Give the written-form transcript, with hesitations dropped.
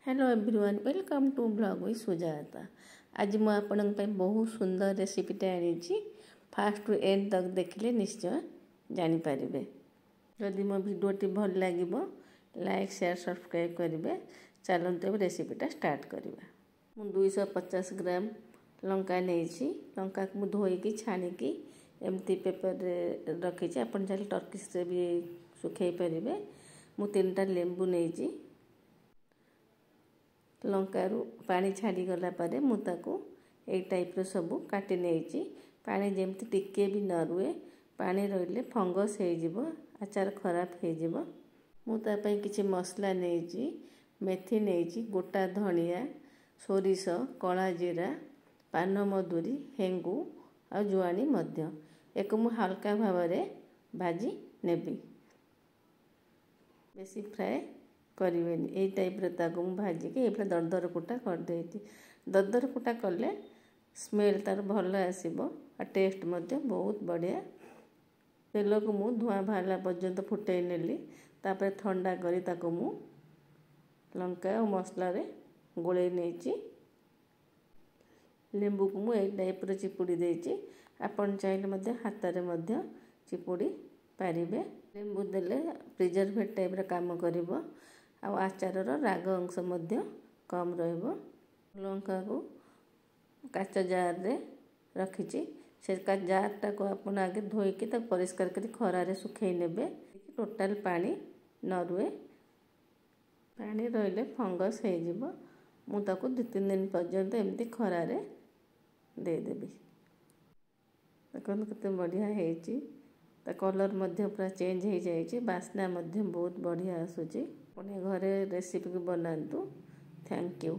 Hello everyone welcome to blog with Sujata. आज मु आपन बहुत सुंदर रेसिपीटे आनी फास्ट टू एंड तक देखिले निश्चय जानीपारे। जदि मो भिडियोटी भल लगे लाइक शेयर सब्सक्राइब करेंगे। चलते रेसिपीटा स्टार्ट करवा। मु 250 ग्राम लंका नहीं लंका को धोईकी छाणिकी एमती पेपर रखी आपन चाहे टर्किश रे भी सुखई पारे। मु 3टा लेंबू नहीं लंकारु पानी छाड़ी गला पारे मुताको एक टाइप रो सब काटी नहीं पानी जेमती टिके भी न रुए पानी रहिले फंगस हो जिवो आचार खराब हो जिवो। मुता पई किछि मसला नहीं मेथी नहीं गोटा धनिया सोरिष कला जीरा पान मधुरी हेंगू आ जुआनी मध्य एक मु हल्का भाव भाजी नेबी बेसी फ्राए करें ये टाइप ताको भाजिक ये दरदर कुटा करदे। दरदर कुटा कले स्मेल तार भल आसो और टेस्ट मध्य बहुत बढ़िया। तेल को मु धुआं बाहर पर्यंत फुटे नेली तापर ठंडा करी ताको मु लंका और मसला रे गोले नहीं लेंबू को मु एक टाइप रे चिपुड़ी देछि। आपन चाइले मध्य हाथ रे मध्य चिपुड़ी पारिबे। लेंबू देले प्रिजर्वेटिव टाइप रे काम करिवो आ आचार राग अंश मध्य कम रहिबो। लंका को काच जार रे रखी से जार टा को अपन आगे धोईकी परिष्कार कर खरा रे सुखई नेबे। टोटाल पानी न रुए पानी रहिले फंगस हो जिवो। मु ताको 2-3 दिन पर्यंत एमती खरा रे दे देबी। देखो केते बढ़िया हेची कलर मध्य पूरा चेंज हो जाए बास्ना मध्य बहुत बढ़िया आसुची। अपने घरे रेसिपी को बनातु। Thank you.